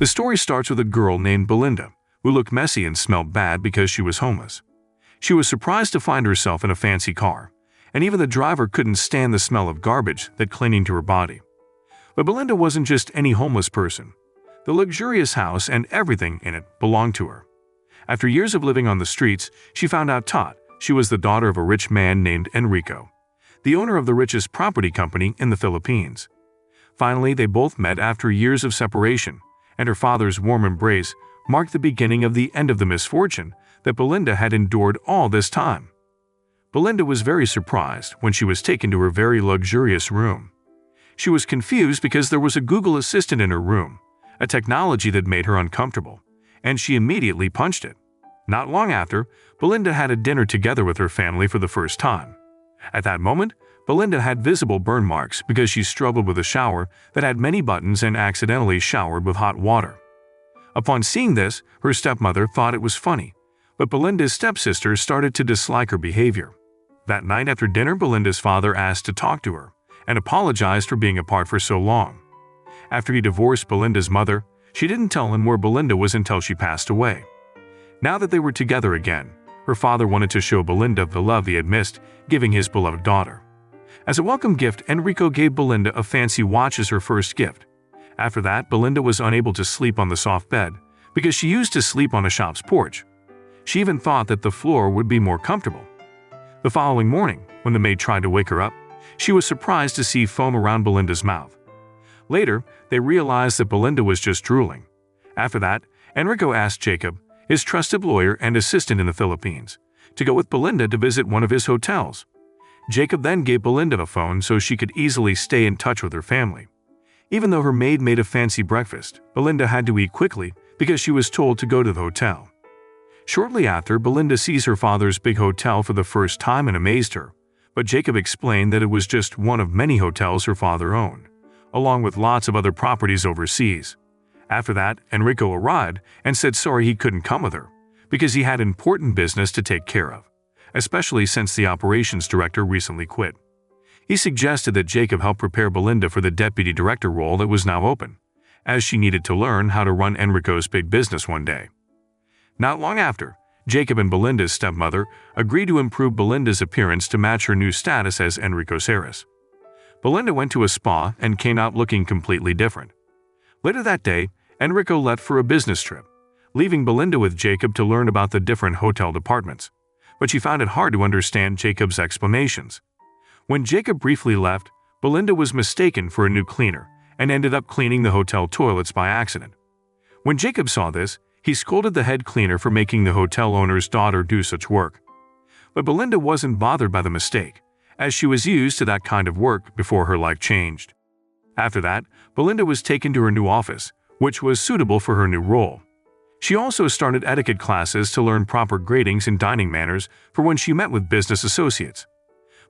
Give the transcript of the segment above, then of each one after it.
The story starts with a girl named Belinda, who looked messy and smelled bad because she was homeless. She was surprised to find herself in a fancy car, and even the driver couldn't stand the smell of garbage that clinging to her body. But Belinda wasn't just any homeless person. The luxurious house and everything in it belonged to her. After years of living on the streets, she found out she was the daughter of a rich man named Enrico, the owner of the richest property company in the Philippines. Finally, they both met after years of separation, and her father's warm embrace marked the beginning of the end of the misfortune that Belinda had endured all this time. Belinda was very surprised when she was taken to her very luxurious room. She was confused because there was a Google Assistant in her room, a technology that made her uncomfortable, and she immediately punched it. Not long after, Belinda had a dinner together with her family for the first time. At that moment, Belinda had visible burn marks because she struggled with a shower that had many buttons and accidentally showered with hot water. Upon seeing this, her stepmother thought it was funny, but Belinda's stepsister started to dislike her behavior. That night after dinner, Belinda's father asked to talk to her and apologized for being apart for so long. After he divorced Belinda's mother, she didn't tell him where Belinda was until she passed away. Now that they were together again, her father wanted to show Belinda the love he had missed giving his beloved daughter. As a welcome gift, Enrico gave Belinda a fancy watch as her first gift. After that, Belinda was unable to sleep on the soft bed because she used to sleep on a shop's porch. She even thought that the floor would be more comfortable. The following morning, when the maid tried to wake her up, she was surprised to see foam around Belinda's mouth. Later, they realized that Belinda was just drooling. After that, Enrico asked Jacob, his trusted lawyer and assistant in the Philippines, to go with Belinda to visit one of his hotels. Jacob then gave Belinda a phone so she could easily stay in touch with her family. Even though her maid made a fancy breakfast, Belinda had to eat quickly because she was told to go to the hotel. Shortly after, Belinda sees her father's big hotel for the first time and amazed her, but Jacob explained that it was just one of many hotels her father owned, along with lots of other properties overseas. After that, Enrico arrived and said sorry he couldn't come with her, because he had important business to take care of, especially since the operations director recently quit. He suggested that Jacob help prepare Belinda for the deputy director role that was now open, as she needed to learn how to run Enrico's big business one day. Not long after, Jacob and Belinda's stepmother agreed to improve Belinda's appearance to match her new status as Enrico's heiress. Belinda went to a spa and came out looking completely different. Later that day, Enrico left for a business trip, leaving Belinda with Jacob to learn about the different hotel departments, but she found it hard to understand Jacob's explanations. When Jacob briefly left, Belinda was mistaken for a new cleaner and ended up cleaning the hotel toilets by accident. When Jacob saw this, he scolded the head cleaner for making the hotel owner's daughter do such work. But Belinda wasn't bothered by the mistake, as she was used to that kind of work before her life changed. After that, Belinda was taken to her new office, which was suitable for her new role. She also started etiquette classes to learn proper greetings and dining manners for when she met with business associates.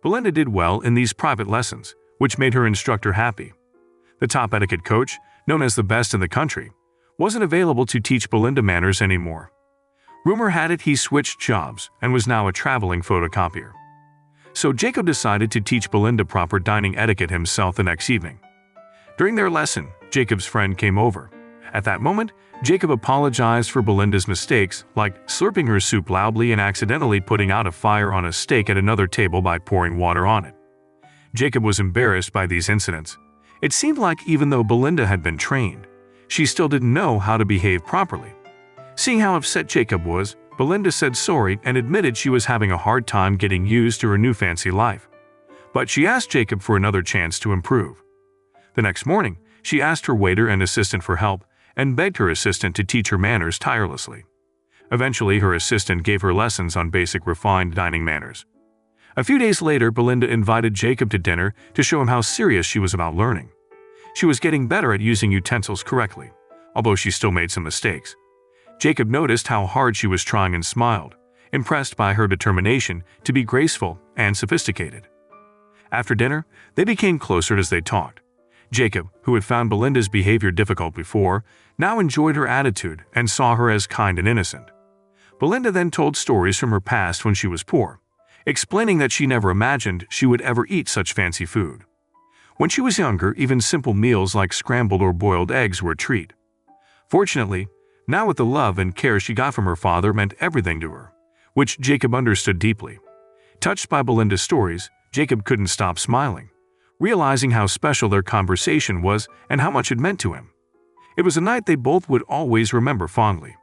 Belinda did well in these private lessons, which made her instructor happy. The top etiquette coach, known as the best in the country, wasn't available to teach Belinda manners anymore. Rumor had it he switched jobs and was now a traveling photocopier. So Jacob decided to teach Belinda proper dining etiquette himself the next evening. During their lesson, Jacob's friend came over. At that moment, Jacob apologized for Belinda's mistakes, like slurping her soup loudly and accidentally putting out a fire on a steak at another table by pouring water on it. Jacob was embarrassed by these incidents. It seemed like even though Belinda had been trained, she still didn't know how to behave properly. Seeing how upset Jacob was, Belinda said sorry and admitted she was having a hard time getting used to her new fancy life. But she asked Jacob for another chance to improve. The next morning, she asked her waiter and assistant for help and begged her assistant to teach her manners tirelessly. Eventually, her assistant gave her lessons on basic refined dining manners. A few days later, Belinda invited Jacob to dinner to show him how serious she was about learning. She was getting better at using utensils correctly, although she still made some mistakes. Jacob noticed how hard she was trying and smiled, impressed by her determination to be graceful and sophisticated. After dinner, they became closer as they talked. Jacob, who had found Belinda's behavior difficult before, now enjoyed her attitude and saw her as kind and innocent. Belinda then told stories from her past when she was poor, explaining that she never imagined she would ever eat such fancy food. When she was younger, even simple meals like scrambled or boiled eggs were a treat. Fortunately, now with the love and care she got from her father meant everything to her, which Jacob understood deeply. Touched by Belinda's stories, Jacob couldn't stop smiling, realizing how special their conversation was and how much it meant to him. It was a night they both would always remember fondly.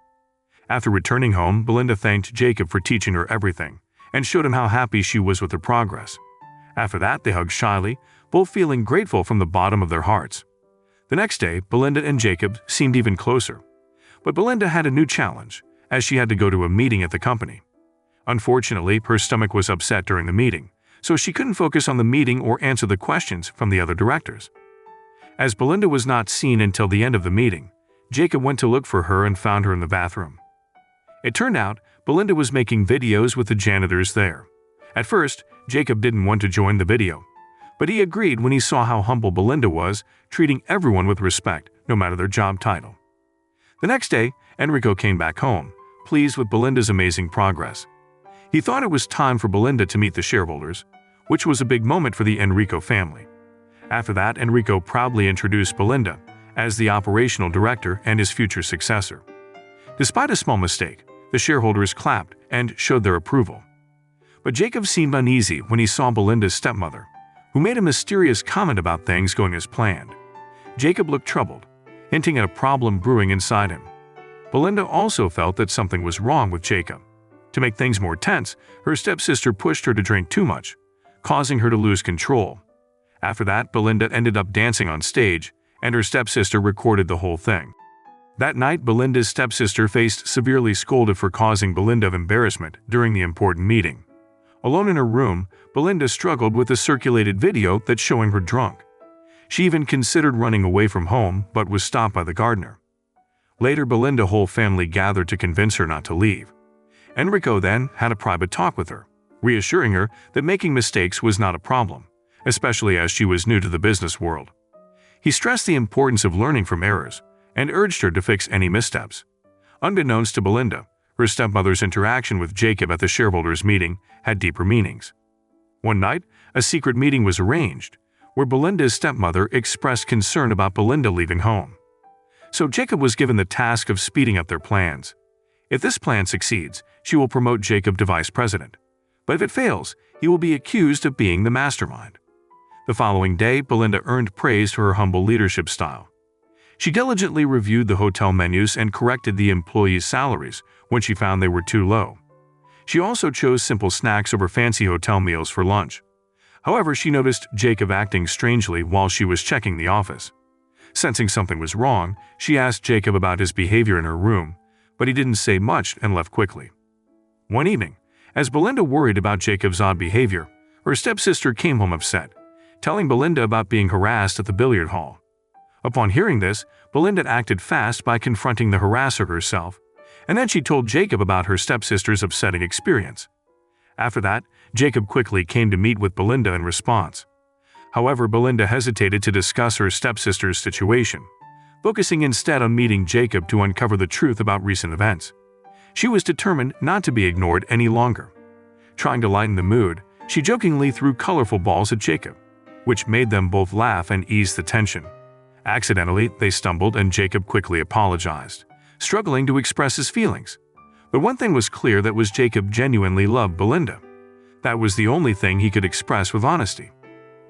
After returning home, Belinda thanked Jacob for teaching her everything and showed him how happy she was with her progress. After that, they hugged shyly, both feeling grateful from the bottom of their hearts. The next day, Belinda and Jacob seemed even closer. But Belinda had a new challenge, as she had to go to a meeting at the company. Unfortunately, her stomach was upset during the meeting, so she couldn't focus on the meeting or answer the questions from the other directors. As Belinda was not seen until the end of the meeting, Jacob went to look for her and found her in the bathroom. It turned out Belinda was making videos with the janitors there. At first, Jacob didn't want to join the video, but he agreed when he saw how humble Belinda was, treating everyone with respect, no matter their job title. The next day, Enrico came back home, pleased with Belinda's amazing progress. He thought it was time for Belinda to meet the shareholders, which was a big moment for the Enrico family. After that, Enrico proudly introduced Belinda as the operational director and his future successor. Despite a small mistake, the shareholders clapped and showed their approval. But Jacob seemed uneasy when he saw Belinda's stepmother, who made a mysterious comment about things going as planned. Jacob looked troubled, hinting at a problem brewing inside him. Belinda also felt that something was wrong with Jacob. To make things more tense, her stepsister pushed her to drink too much, causing her to lose control. After that, Belinda ended up dancing on stage, and her stepsister recorded the whole thing. That night, Belinda's stepsister faced severely scolded for causing Belinda embarrassment during the important meeting. Alone in her room, Belinda struggled with the circulated video that's showing her drunk. She even considered running away from home but was stopped by the gardener. Later, Belinda's whole family gathered to convince her not to leave. Enrico then had a private talk with her, reassuring her that making mistakes was not a problem, especially as she was new to the business world. He stressed the importance of learning from errors and urged her to fix any missteps. Unbeknownst to Belinda, her stepmother's interaction with Jacob at the shareholders' meeting had deeper meanings. One night, a secret meeting was arranged, where Belinda's stepmother expressed concern about Belinda leaving home. So Jacob was given the task of speeding up their plans. If this plan succeeds, she will promote Jacob to vice president. But if it fails, he will be accused of being the mastermind. The following day, Belinda earned praise for her humble leadership style. She diligently reviewed the hotel menus and corrected the employees' salaries when she found they were too low. She also chose simple snacks over fancy hotel meals for lunch. However, she noticed Jacob acting strangely while she was checking the office. Sensing something was wrong, she asked Jacob about his behavior in her room, but he didn't say much and left quickly. One evening, as Belinda worried about Jacob's odd behavior, her stepsister came home upset, telling Belinda about being harassed at the billiard hall. Upon hearing this, Belinda acted fast by confronting the harasser herself, and then she told Jacob about her stepsister's upsetting experience. After that, Jacob quickly came to meet with Belinda in response. However, Belinda hesitated to discuss her stepsister's situation, focusing instead on meeting Jacob to uncover the truth about recent events. She was determined not to be ignored any longer. Trying to lighten the mood, she jokingly threw colorful balls at Jacob, which made them both laugh and ease the tension. Accidentally, they stumbled and Jacob quickly apologized, struggling to express his feelings. But one thing was clear, that was Jacob genuinely loved Belinda. That was the only thing he could express with honesty.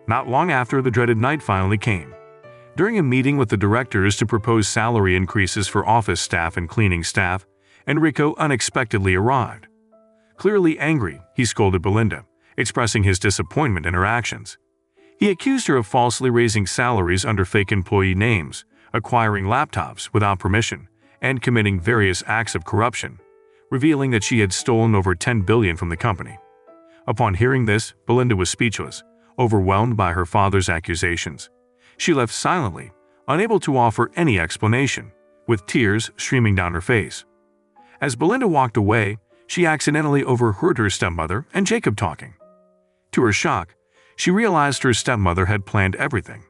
Not long after, the dreaded night finally came. During a meeting with the directors to propose salary increases for office staff and cleaning staff, Enrico unexpectedly arrived. Clearly angry, he scolded Belinda, expressing his disappointment in her actions. He accused her of falsely raising salaries under fake employee names, acquiring laptops without permission, and committing various acts of corruption, revealing that she had stolen over $10 billion from the company. Upon hearing this, Belinda was speechless, overwhelmed by her father's accusations. She left silently, unable to offer any explanation, with tears streaming down her face. As Belinda walked away, she accidentally overheard her stepmother and Jacob talking. To her shock, she realized her stepmother had planned everything.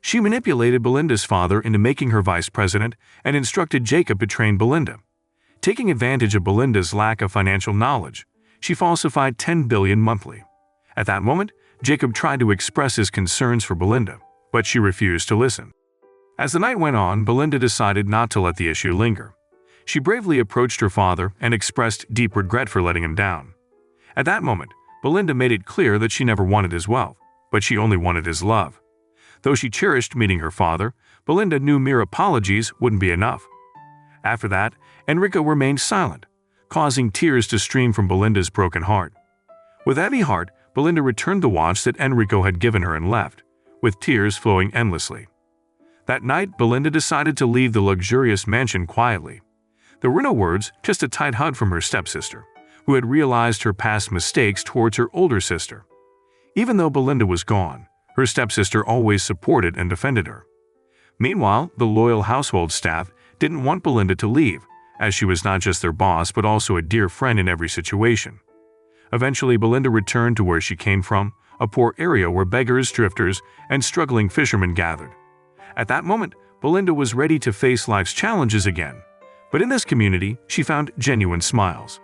She manipulated Belinda's father into making her vice president and instructed Jacob to train Belinda. Taking advantage of Belinda's lack of financial knowledge, she falsified $10 billion monthly. At that moment, Jacob tried to express his concerns for Belinda, but she refused to listen. As the night went on, Belinda decided not to let the issue linger. She bravely approached her father and expressed deep regret for letting him down. At that moment, Belinda made it clear that she never wanted his wealth, but she only wanted his love. Though she cherished meeting her father, Belinda knew mere apologies wouldn't be enough. After that, Enrico remained silent, causing tears to stream from Belinda's broken heart. With heavy heart, Belinda returned the watch that Enrico had given her and left, with tears flowing endlessly. That night, Belinda decided to leave the luxurious mansion quietly. There were no words, just a tight hug from her stepsister, who had realized her past mistakes towards her older sister. Even though Belinda was gone, her stepsister always supported and defended her. Meanwhile, the loyal household staff didn't want Belinda to leave, as she was not just their boss but also a dear friend in every situation. Eventually, Belinda returned to where she came from, a poor area where beggars, drifters, and struggling fishermen gathered. At that moment, Belinda was ready to face life's challenges again. But in this community, she found genuine smiles.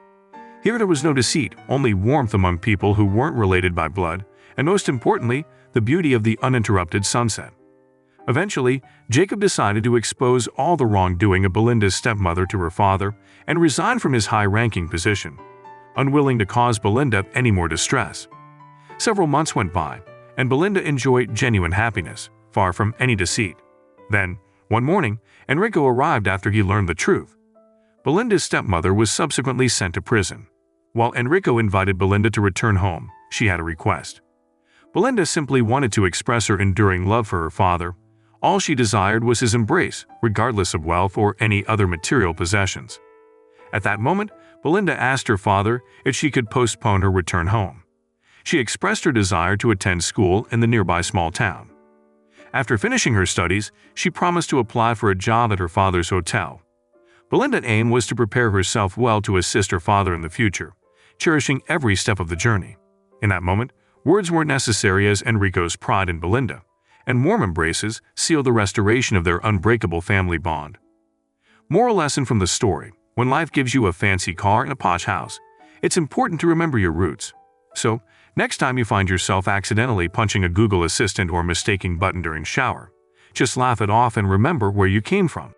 Here there was no deceit, only warmth among people who weren't related by blood, and most importantly, the beauty of the uninterrupted sunset. Eventually, Jacob decided to expose all the wrongdoing of Belinda's stepmother to her father and resign from his high-ranking position, unwilling to cause Belinda any more distress. Several months went by, and Belinda enjoyed genuine happiness, far from any deceit. Then, one morning, Enrico arrived after he learned the truth. Belinda's stepmother was subsequently sent to prison. While Enrico invited Belinda to return home, she had a request. Belinda simply wanted to express her enduring love for her father. All she desired was his embrace, regardless of wealth or any other material possessions. At that moment, Belinda asked her father if she could postpone her return home. She expressed her desire to attend school in the nearby small town. After finishing her studies, she promised to apply for a job at her father's hotel. Belinda's aim was to prepare herself well to assist her father in the future, cherishing every step of the journey. In that moment, words weren't necessary as Enrico's pride in Belinda and warm embraces sealed the restoration of their unbreakable family bond. Moral lesson from the story: when life gives you a fancy car and a posh house, it's important to remember your roots. So, next time you find yourself accidentally punching a Google Assistant or mistaking button during shower, just laugh it off and remember where you came from.